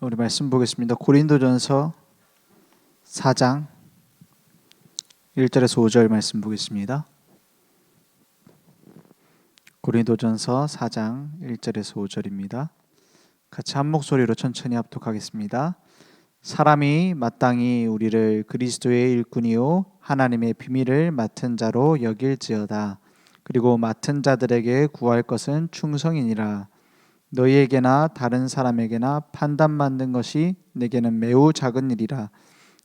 우리 말씀 보겠습니다. 고린도전서 4장 1절에서 5절 말씀 보겠습니다. 고린도전서 4장 1절에서 5절입니다. 같이 한 목소리로 천천히 합독하겠습니다. 사람이 마땅히 우리를 그리스도의 일꾼이요 하나님의 비밀을 맡은 자로 여길지어다. 그리고 맡은 자들에게 구할 것은 충성이니라. 너희에게나 다른 사람에게나 판단받는 것이 내게는 매우 작은 일이라.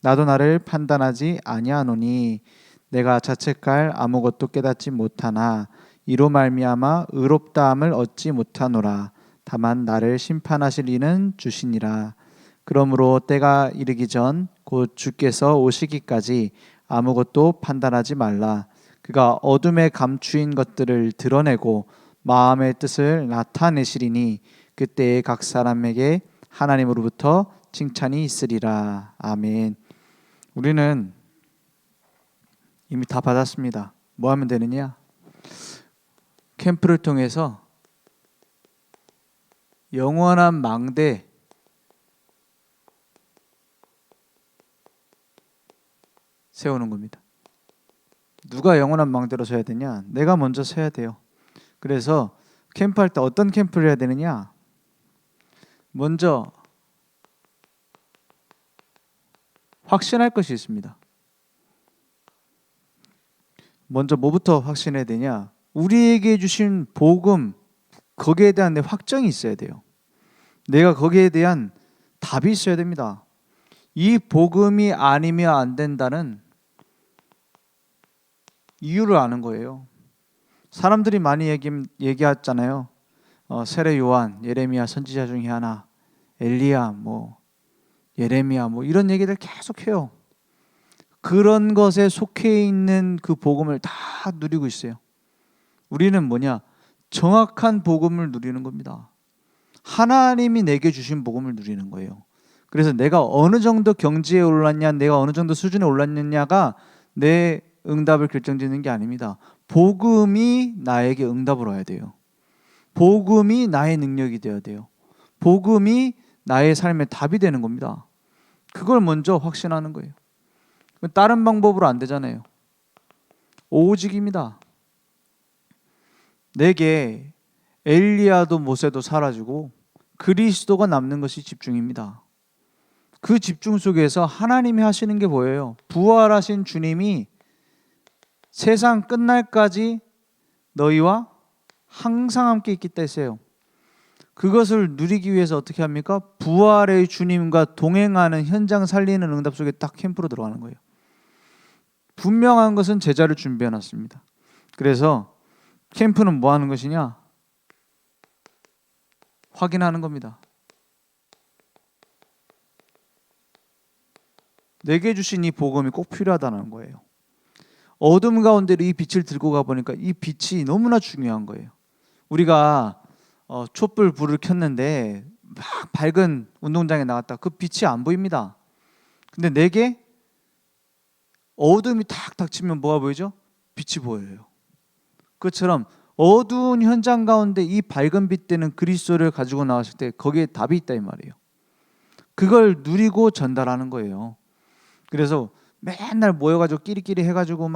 나도 나를 판단하지 아니하노니 내가 자책할 아무것도 깨닫지 못하나 이로 말미암아 의롭다함을 얻지 못하노라. 다만 나를 심판하실 이는 주시니라. 그러므로 때가 이르기 전 곧 주께서 오시기까지 아무것도 판단하지 말라. 그가 어둠에 감추인 것들을 드러내고 마음의 뜻을 나타내시리니 그때에 각 사람에게 하나님으로부터 칭찬이 있으리라. 아멘. 우리는 이미 다 받았습니다. 뭐 하면 되느냐? 캠프를 통해서 영원한 망대 세우는 겁니다. 누가 영원한 망대로 서야 되냐? 내가 먼저 서야 돼요. 그래서 캠프할 때 어떤 캠프를 해야 되느냐? 먼저 확신할 것이 있습니다. 먼저 뭐부터 확신해야 되냐? 우리에게 주신 복음, 거기에 대한 내 확정이 있어야 돼요. 내가 거기에 대한 답이 있어야 됩니다. 이 복음이 아니면 안 된다는 이유를 아는 거예요. 사람들이 많이 얘기하잖아요. 세례 요한, 예레미야 선지자 중에 하나, 엘리야, 예레미야 이런 얘기들 계속해요. 그런 것에 속해 있는 그 복음을 다 누리고 있어요. 우리는 뭐냐? 정확한 복음을 누리는 겁니다. 하나님이 내게 주신 복음을 누리는 거예요. 그래서 내가 어느 정도 경지에 올랐냐, 내가 어느 정도 수준에 올랐느냐가 내 응답을 결정짓는 게 아닙니다. 복음이 나에게 응답을 와야 돼요. 복음이 나의 능력이 되어야 돼요. 복음이 나의 삶의 답이 되는 겁니다. 그걸 먼저 확신하는 거예요. 다른 방법으로 안 되잖아요. 오직입니다. 내게 엘리야도 모세도 사라지고 그리스도가 남는 것이 집중입니다. 그 집중 속에서 하나님이 하시는 게 보여요. 부활하신 주님이 세상 끝날까지 너희와 항상 함께 있겠다 했어요. 그것을 누리기 위해서 어떻게 합니까? 부활의 주님과 동행하는 현장 살리는 응답 속에 딱 캠프로 들어가는 거예요. 분명한 것은 제자를 준비해 놨습니다. 그래서 캠프는 뭐 하는 것이냐? 확인하는 겁니다. 내게 주신 이 복음이 꼭 필요하다는 거예요. 어둠 가운데로 이 빛을 들고 가보니까 이 빛이 너무나 중요한 거예요. 우리가 촛불 불을 켰는데 막 밝은 운동장에 나갔다. 그 빛이 안 보입니다. 근데 내게 어둠이 탁 닥치면 뭐가 보이죠? 빛이 보여요. 그것처럼 어두운 현장 가운데 이 밝은 빛 되는 그리스도를 가지고 나왔을 때 거기에 답이 있다 이 말이에요. 그걸 누리고 전달하는 거예요. 그래서 맨날 모여가지고 끼리끼리 해가지고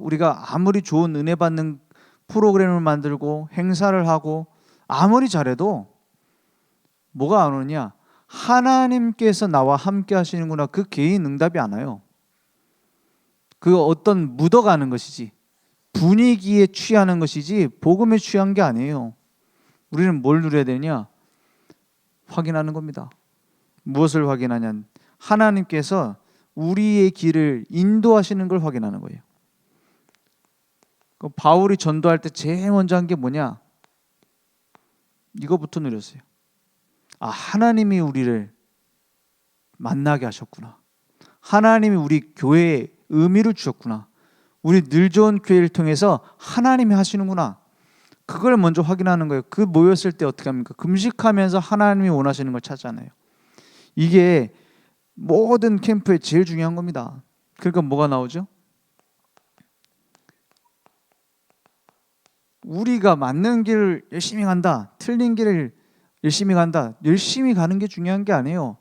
우리가 아무리 좋은 은혜 받는 프로그램을 만들고 행사를 하고 아무리 잘해도 뭐가 안 오느냐? 하나님께서 나와 함께 하시는구나. 그 개인 응답이 안 와요. 그 어떤 묻어가는 것이지, 분위기에 취하는 것이지 복음에 취한 게 아니에요. 우리는 뭘 누려야 되냐? 확인하는 겁니다. 무엇을 확인하냐? 하나님께서 우리의 길을 인도하시는 걸 확인하는 거예요. 바울이 전도할 때 제일 먼저 한 게 뭐냐? 이거부터 누렸어요. 하나님이 우리를 만나게 하셨구나. 하나님이 우리 교회에 의미를 주셨구나. 우리 늘 좋은 교회를 통해서 하나님이 하시는구나. 그걸 먼저 확인하는 거예요. 그 모였을 때 어떻게 합니까? 금식하면서 하나님이 원하시는 걸 찾잖아요. 이게 모든 캠프에 제일 중요한 겁니다. 그러니까 뭐가 나오죠? 우리가 맞는 길을 열심히 간다, 틀린 길을 열심히 간다. 열심히 가는 게 중요한 게 아니에요.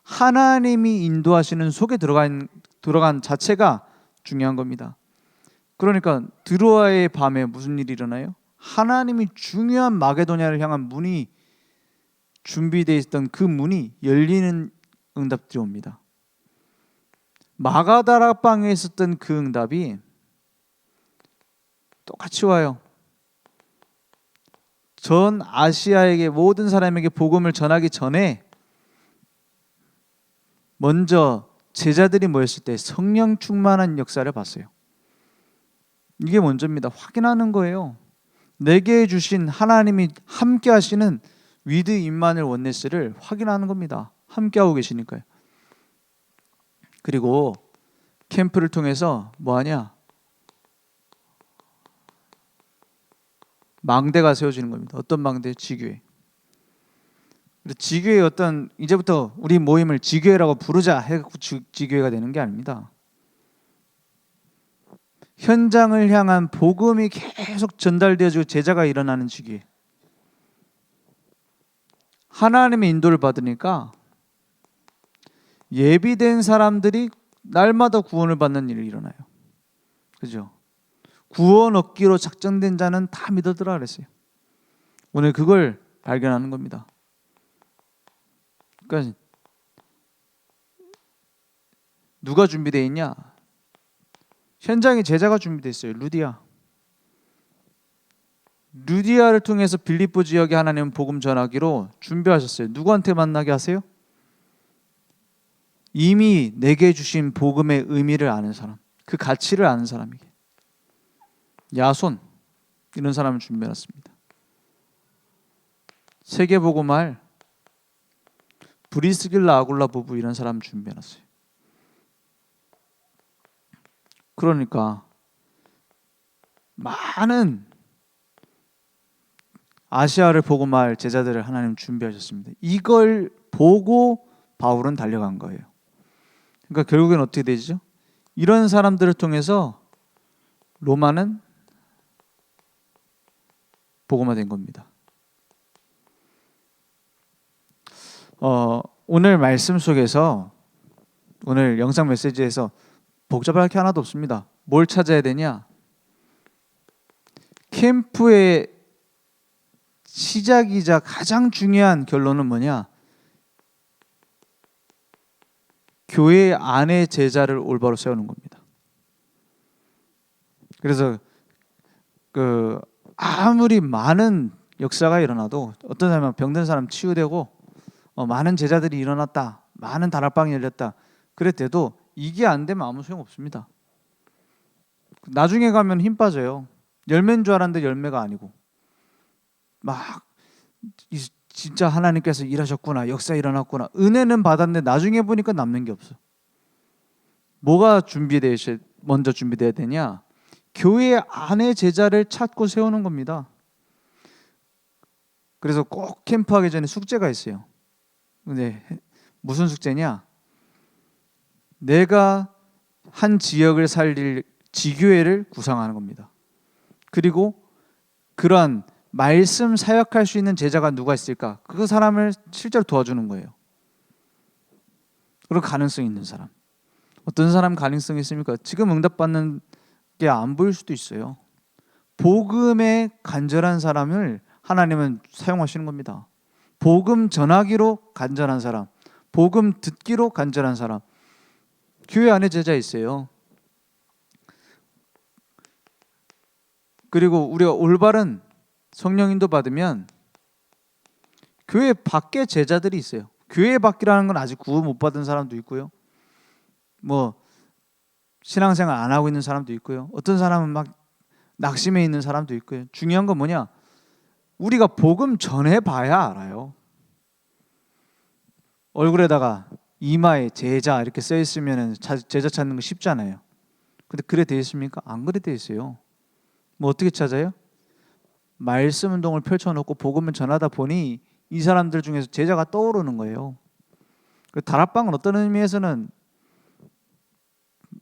하나님이 인도하시는 속에 들어간 자체가 중요한 겁니다. 그러니까 드로아의 밤에 무슨 일이 일어나요? 하나님이 중요한 마게도냐를 향한 문이 준비되어 있던 그 문이 열리는 응답들이 옵니다. 마가다라 방에 있었던 그 응답이 똑같이 와요. 전 아시아에게 모든 사람에게 복음을 전하기 전에 먼저 제자들이 모였을 때 성령 충만한 역사를 봤어요. 이게 먼저입니다. 확인하는 거예요. 내게 주신 하나님이 함께 하시는 위드 임마누엘 원네스를 확인하는 겁니다. 함께 하고 계시니까요. 그리고 캠프를 통해서 뭐 하냐? 망대가 세워지는 겁니다. 어떤 망대? 지교회. 지교회 어떤 이제부터 우리 모임을 지교회라고 부르자 해서 지교회가 되는 게 아닙니다. 현장을 향한 복음이 계속 전달되어지고 제자가 일어나는 지교회. 하나님의 인도를 받으니까 예비된 사람들이 날마다 구원을 받는 일이 일어나요. 그죠? 구원 얻기로 작정된 자는 다 믿어들라 그랬어요. 오늘 그걸 발견하는 겁니다. 그러니까 누가 준비되어 있냐? 현장에 제자가 준비되어 있어요. 루디아를 통해서 빌립보 지역에 하나님은 복음 전하기로 준비하셨어요. 누구한테 만나게 하세요? 이미 내게 주신 복음의 의미를 아는 사람, 그 가치를 아는 사람에게. 야손 이런 사람을 준비해놨습니다. 세계복음할 브리스길라 아굴라 부부 이런 사람 준비해놨어요. 그러니까 많은 아시아를 복음할 제자들을 하나님 준비하셨습니다. 이걸 보고 바울은 달려간 거예요. 그러니까 결국엔 어떻게 되죠? 이런 사람들을 통해서 로마는 복음화된 겁니다. 오늘 말씀 속에서 오늘 영상 메시지에서 복잡할 게 하나도 없습니다. 뭘 찾아야 되냐? 캠프의 시작이자 가장 중요한 결론은 뭐냐? 교회 안에 제자를 올바로 세우는 겁니다. 그래서 아무리 많은 역사가 일어나도 어떤 사람은 병든 사람 치유되고 많은 제자들이 일어났다, 많은 다락방이 열렸다 그랬대도 이게 안 되면 아무 소용 없습니다. 나중에 가면 힘 빠져요. 열매인 줄 알았는데 열매가 아니고 막 진짜 하나님께서 일하셨구나, 역사 일어났구나, 은혜는 받았는데 나중에 보니까 남는 게 없어. 뭐가 먼저 준비돼야 되냐? 교회 안에 제자를 찾고 세우는 겁니다. 그래서 꼭 캠프하기 전에 숙제가 있어요. 근데 무슨 숙제냐? 내가 한 지역을 살릴 지교회를 구성하는 겁니다. 그리고 그러한 말씀 사역할 수 있는 제자가 누가 있을까? 그 사람을 실제로 도와주는 거예요. 그리고 가능성 있는 사람. 어떤 사람 가능성이 있습니까? 지금 응답받는 게 안 보일 수도 있어요. 복음에 간절한 사람을 하나님은 사용하시는 겁니다. 복음 전하기로 간절한 사람, 복음 듣기로 간절한 사람. 교회 안에 제자 있어요. 그리고 우리가 올바른 성령인도 받으면 교회 밖에 제자들이 있어요. 교회 밖이라는 건 아직 구원 못 받은 사람도 있고요. 뭐 신앙생활 안 하고 있는 사람도 있고요. 어떤 사람은 막 낙심해 있는 사람도 있고요. 중요한 건 뭐냐? 우리가 복음 전해봐야 알아요. 얼굴에다가 이마에 제자 이렇게 써 있으면 제자 찾는 거 쉽잖아요. 근데 그래 돼 있습니까? 안 그래 돼 있어요. 뭐 어떻게 찾아요? 말씀 운동을 펼쳐놓고 복음을 전하다 보니 이 사람들 중에서 제자가 떠오르는 거예요. 다락방은 어떤 의미에서는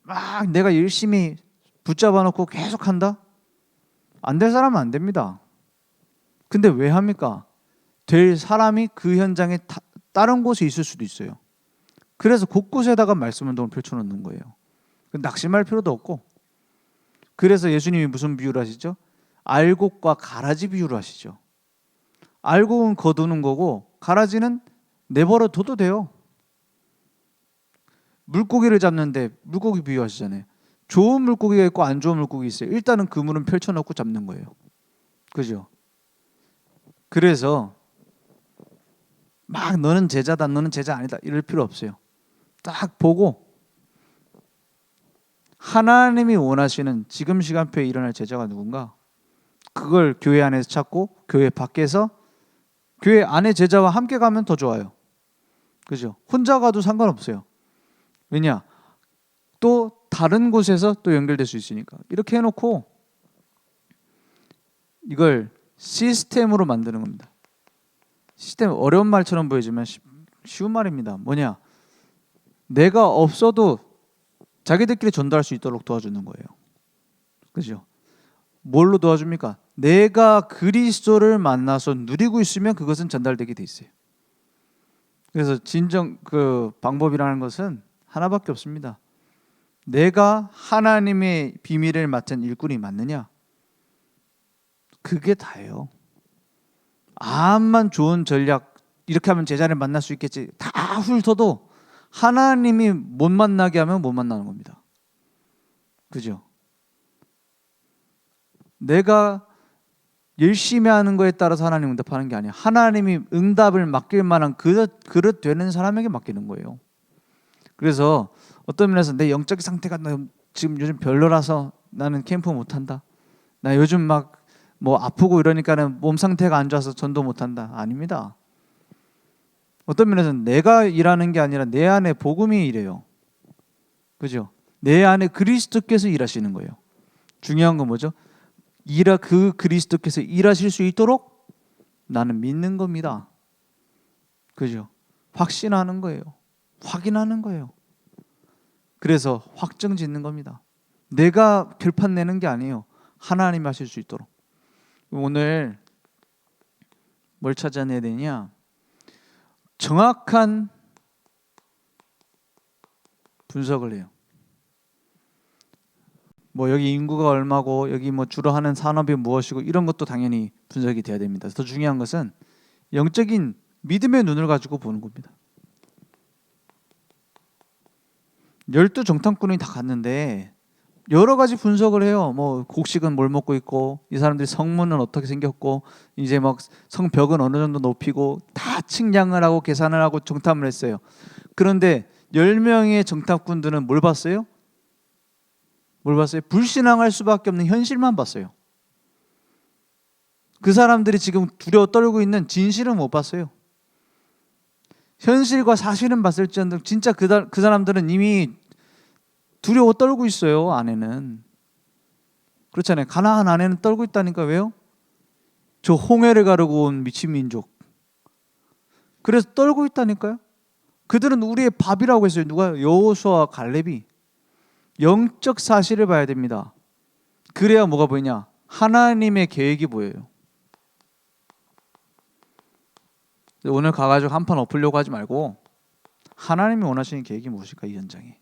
막 내가 열심히 붙잡아 놓고 계속 한다? 안 될 사람은 안 됩니다. 근데 왜 합니까? 될 사람이 그 현장에 다른 곳에 있을 수도 있어요. 그래서 곳곳에다가 말씀 운동을 펼쳐놓는 거예요. 낙심할 필요도 없고. 그래서 예수님이 무슨 비유를 하시죠? 알곡과 가라지 비유를 하시죠. 알곡은 거두는 거고 가라지는 내버려 둬도 돼요. 물고기를 잡는데 물고기 비유하시잖아요. 좋은 물고기가 있고 안 좋은 물고기 있어요. 일단은 그물은 펼쳐놓고 잡는 거예요. 그죠? 그래서 막 너는 제자다, 너는 제자 아니다 이럴 필요 없어요. 딱 보고 하나님이 원하시는 지금 시간표에 일어날 제자가 누군가, 그걸 교회 안에서 찾고 교회 밖에서 교회 안에 제자와 함께 가면 더 좋아요. 그죠? 혼자 가도 상관없어요. 왜냐? 또 다른 곳에서 또 연결될 수 있으니까. 이렇게 해놓고 이걸 시스템으로 만드는 겁니다. 시스템, 어려운 말처럼 보이지만 쉬운 말입니다. 뭐냐? 내가 없어도 자기들끼리 전도할 수 있도록 도와주는 거예요. 그죠? 뭘로 도와줍니까? 내가 그리스도를 만나서 누리고 있으면 그것은 전달되게 돼 있어요. 그래서 진정 그 방법이라는 것은 하나밖에 없습니다. 내가 하나님의 비밀을 맡은 일꾼이 맞느냐? 그게 다예요. 암만 좋은 전략, 이렇게 하면 제자를 만날 수 있겠지, 다 훑어도 하나님이 못 만나게 하면 못 만나는 겁니다. 그죠? 내가 열심히 하는 거에 따라서 하나님 응답하는 게 아니야. 하나님이 응답을 맡길 만한 그릇 되는 사람에게 맡기는 거예요. 그래서 어떤 면에서 내 영적 상태가 지금 요즘 별로라서 나는 캠프 못 한다. 나 요즘 막 뭐 아프고 이러니까는 몸 상태가 안 좋아서 전도 못 한다. 아닙니다. 어떤 면에서는 내가 일하는 게 아니라 내 안에 복음이 일해요. 그죠? 내 안에 그리스도께서 일하시는 거예요. 중요한 건 뭐죠? 그 그리스도께서 일하실 수 있도록 나는 믿는 겁니다. 그죠? 확신하는 거예요. 확인하는 거예요. 그래서 확정 짓는 겁니다. 내가 결판 내는 게 아니에요. 하나님 하실 수 있도록. 오늘 뭘 찾아내야 되냐? 정확한 분석을 해요. 뭐 여기 인구가 얼마고 여기 뭐 주로 하는 산업이 무엇이고 이런 것도 당연히 분석이 돼야 됩니다. 더 중요한 것은 영적인 믿음의 눈을 가지고 보는 겁니다. 12 정탐꾼이 다 갔는데 여러 가지 분석을 해요. 뭐 곡식은 뭘 먹고 있고 이 사람들이 성문은 어떻게 생겼고 이제 막 성벽은 어느 정도 높이고 다 측량을 하고 계산을 하고 정탐을 했어요. 그런데 10명의 정탐꾼들은 뭘 봤어요? 뭘 봤어요? 불신앙할 수밖에 없는 현실만 봤어요. 그 사람들이 지금 두려워 떨고 있는 진실은 못 봤어요. 현실과 사실은 봤을지언정 진짜 그 사람들은 이미 두려워 떨고 있어요. 안에는. 그렇잖아요. 가나안 안에는 떨고 있다니까. 왜요? 저 홍해를 가르고 온 미친 민족. 그래서 떨고 있다니까요. 그들은 우리의 밥이라고 했어요. 누가? 여호수아와 갈렙이. 영적 사실을 봐야 됩니다. 그래야 뭐가 보이냐? 하나님의 계획이 보여요. 오늘 가가지고 한판 엎으려고 하지 말고 하나님이 원하시는 계획이 무엇일까? 이 현장에.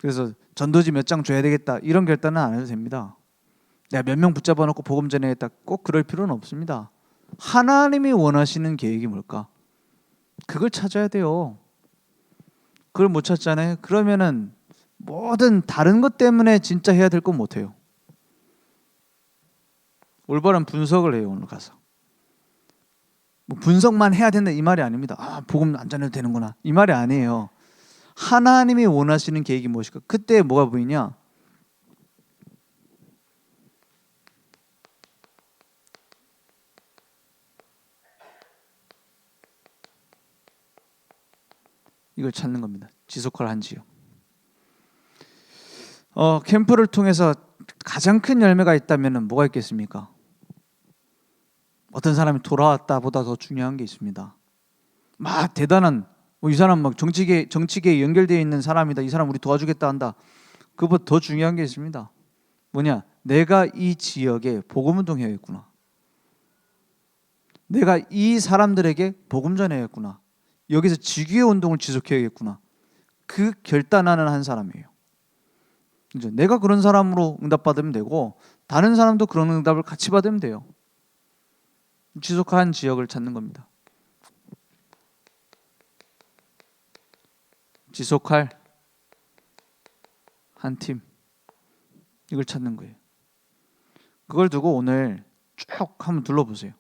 그래서 전도지 몇 장 줘야 되겠다 이런 결단은 안 해도 됩니다. 내가 몇 명 붙잡아 놓고 복음 전해야겠다 꼭 그럴 필요는 없습니다. 하나님이 원하시는 계획이 뭘까? 그걸 찾아야 돼요. 그걸 못 찾잖아요. 그러면은 모든 다른 것 때문에 진짜 해야 될 건 못 해요. 올바른 분석을 해요. 오늘 가서 뭐 분석만 해야 된다 이 말이 아닙니다. 아, 복음 안 전해도 되는구나 이 말이 아니에요. 하나님이 원하시는 계획이 무엇일까? 그때 뭐가 보이냐? 이걸 찾는 겁니다. 지속할 한지요. 캠프를 통해서 가장 큰 열매가 있다면 뭐가 있겠습니까? 어떤 사람이 돌아왔다 보다 더 중요한 게 있습니다. 막 대단한 이 사람 막 정치계에 연결되어 있는 사람이다. 이 사람 우리 도와주겠다 한다. 그것보다 더 중요한 게 있습니다. 뭐냐? 내가 이 지역에 복음 운동해야겠구나. 내가 이 사람들에게 복음 전해야겠구나. 여기서 지교의 운동을 지속해야겠구나. 그 결단하는 한 사람이에요. 이제 내가 그런 사람으로 응답받으면 되고 다른 사람도 그런 응답을 같이 받으면 돼요. 지속한 지역을 찾는 겁니다. 지속할 한 팀, 이걸 찾는 거예요. 그걸 두고 오늘 쭉 한번 둘러보세요.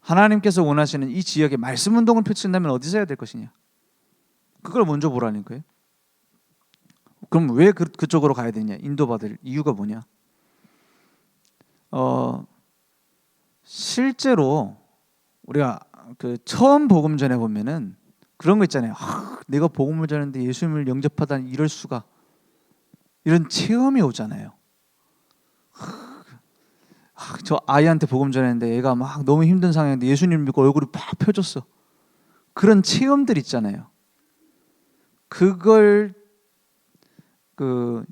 하나님께서 원하시는 이 지역에 말씀 운동을 펼친다면 어디서 해야 될 것이냐? 그걸 먼저 보라는 거예요. 그럼 왜 그쪽으로 가야 되냐? 인도받을 이유가 뭐냐? 실제로 우리가 그 처음 복음 전해 보면은 그런 거 있잖아요. 내가 복음을 전했는데 예수님을 영접하다니 이럴 수가. 이런 체험이 오잖아요. 저 아이한테 복음 전했는데 얘가 막 너무 힘든 상황인데 예수님 믿고 얼굴이 팍 펴졌어. 그런 체험들 있잖아요. 그걸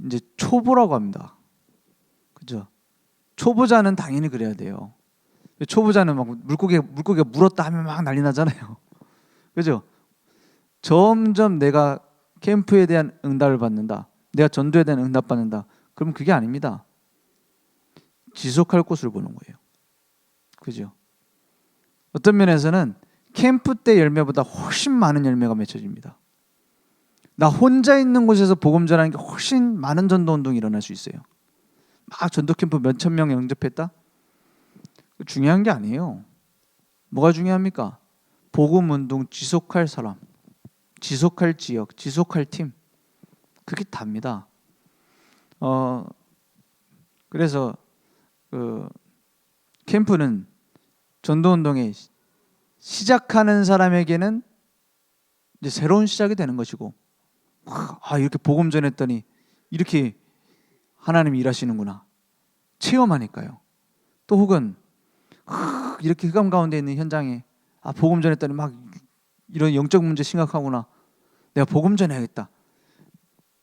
이제 초보라고 합니다. 그죠? 초보자는 당연히 그래야 돼요. 초보자는 막 물고기가 물었다 하면 막 난리 나잖아요. 그죠? 점점 내가 캠프에 대한 응답을 받는다. 내가 전도에 대한 응답 받는다. 그럼 그게 아닙니다. 지속할 곳을 보는 거예요. 그죠? 어떤 면에서는 캠프 때 열매보다 훨씬 많은 열매가 맺혀집니다. 나 혼자 있는 곳에서 복음 전하는 게 훨씬 많은 전도 운동이 일어날 수 있어요. 막 전도 캠프 몇천 명 영접했다? 중요한 게 아니에요. 뭐가 중요합니까? 복음 운동 지속할 사람, 지속할 지역, 지속할 팀, 그게 답니다. 그래서 캠프는 전도 운동에 시작하는 사람에게는 이제 새로운 시작이 되는 것이고, 이렇게 복음 전했더니 이렇게 하나님이 일하시는구나 체험하니까요. 또 혹은 이렇게 흑암 가운데 있는 현장에 복음 전했더니 막 이런 영적 문제 심각하구나. 내가 복음 전해야겠다.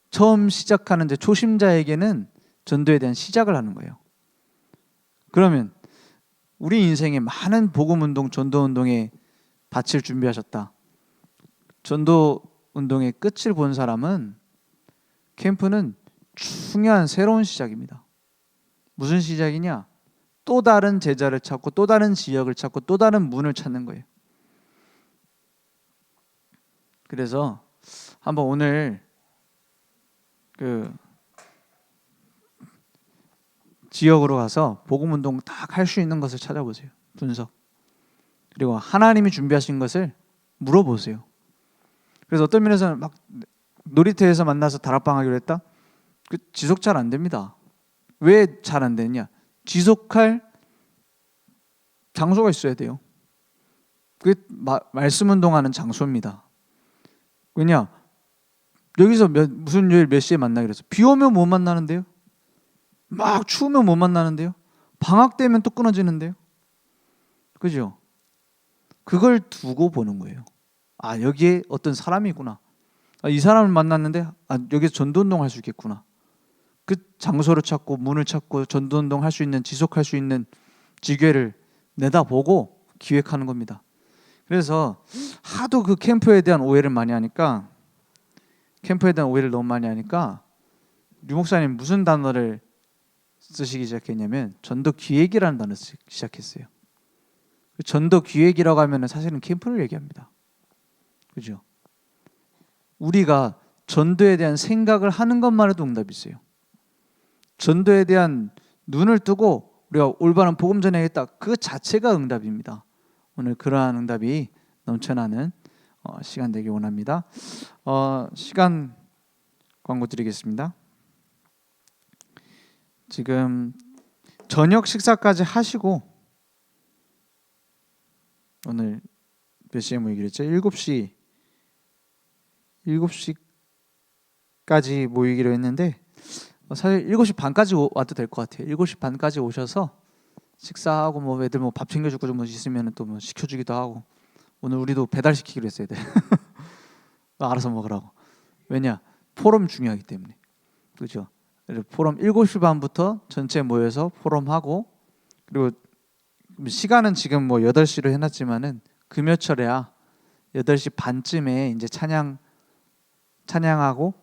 처음 시작하는 초심자에게는 전도에 대한 시작을 하는 거예요. 그러면 우리 인생에 많은 복음 운동, 전도 운동에 밭을 준비하셨다. 전도 운동의 끝을 본 사람은 캠프는 중요한 새로운 시작입니다. 무슨 시작이냐? 또 다른 제자를 찾고 또 다른 지역을 찾고 또 다른 문을 찾는 거예요. 그래서 한번 오늘 지역으로 가서 복음 운동 딱 할 수 있는 것을 찾아보세요. 분석. 그리고 하나님이 준비하신 것을 물어보세요. 그래서 어떤 면에서는 막 놀이터에서 만나서 다락방하기로 했다? 지속 잘 안 됩니다. 왜 잘 안 되느냐? 지속할 장소가 있어야 돼요. 그게 말씀 운동하는 장소입니다. 왜냐? 여기서 무슨 요일 몇 시에 만나기로 해서 비 오면 못 만나는데요? 막 추우면 못 만나는데요? 방학 되면 또 끊어지는데요? 그죠? 그걸 두고 보는 거예요. 여기에 어떤 사람이구나. 이 사람을 만났는데 여기서 전도운동 할 수 있겠구나. 그 장소를 찾고 문을 찾고 전도운동 할 수 있는, 지속할 수 있는 지교회를 내다보고 기획하는 겁니다. 그래서 하도 그 캠프에 대한 오해를 많이 하니까, 캠프에 대한 오해를 너무 많이 하니까 류 목사님 무슨 단어를 쓰시기 시작했냐면 전도 기획이라는 단어를 쓰기 시작했어요. 전도 기획이라고 하면 사실은 캠프를 얘기합니다. 그죠? 우리가 전도에 대한 생각을 하는 것만 해도 응답이 있어요. 전도에 대한 눈을 뜨고 우리가 올바른 복음 전해야겠다, 그 자체가 응답입니다. 오늘 그러한 응답이 넘쳐나는 시간 되길 원합니다. 시간 광고 드리겠습니다. 지금 저녁 식사까지 하시고, 오늘 몇 시에 모이기로 했죠? 7시까지 모이기로 했는데 사실 7시 반까지 와도 될 것 같아요. 7시 반까지 오셔서 식사하고 애들 밥 챙겨줄 거 좀 있으면 또 시켜주기도 하고, 오늘 우리도 배달시키기로 했어요. 알아서 먹으라고. 왜냐? 포럼 중요하기 때문에. 그렇죠? 포럼 7시 반부터 전체 모여서 포럼하고, 그리고 시간은 지금 뭐 8시로 해놨지만은 금요철에야 8시 반쯤에 이제 찬양하고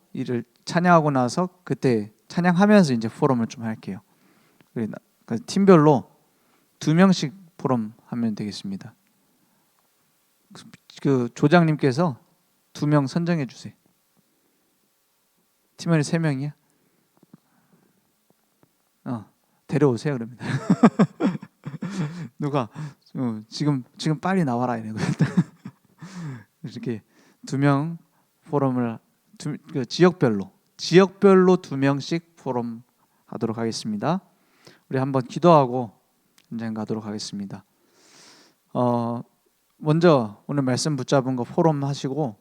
나서 그때 찬양하면서 이제 포럼을 좀 할게요. 그 팀별로 2명씩 포럼 하면 되겠습니다. 그 조장님께서 2명 선정해 주세요. 팀원이 3명이야? 데려오세요 그러면. 누가 지금 빨리 나와라 이러고 이렇게 2명 포럼을 그 지역별로 2명씩 포럼 하도록 하겠습니다. 우리 한번 기도하고 현장 가도록 하겠습니다. 먼저 오늘 말씀 붙잡은 거 포럼 하시고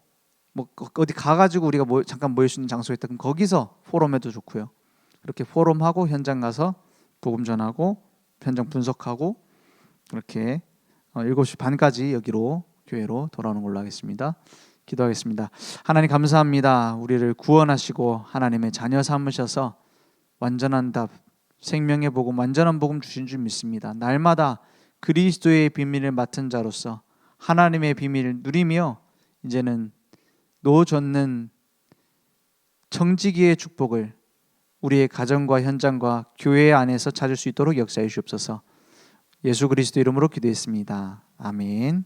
뭐 어디 가가지고 우리가 잠깐 모일 수 있는 장소에 있다 그럼 거기서 포럼해도 좋고요. 그렇게 포럼하고 현장 가서 복음 전하고 현장 분석하고 그렇게 7시 반까지 여기로 교회로 돌아오는 걸로 하겠습니다. 기도하겠습니다. 하나님 감사합니다. 우리를 구원하시고 하나님의 자녀 삼으셔서 완전한 답, 생명의 복음, 완전한 복음 주신 줄 믿습니다. 날마다 그리스도의 비밀을 맡은 자로서 하나님의 비밀을 누리며 이제는 노젓는 청지기의 축복을 우리의 가정과 현장과 교회 안에서 찾을 수 있도록 역사해 주옵소서. 예수 그리스도 이름으로 기도했습니다. 아멘.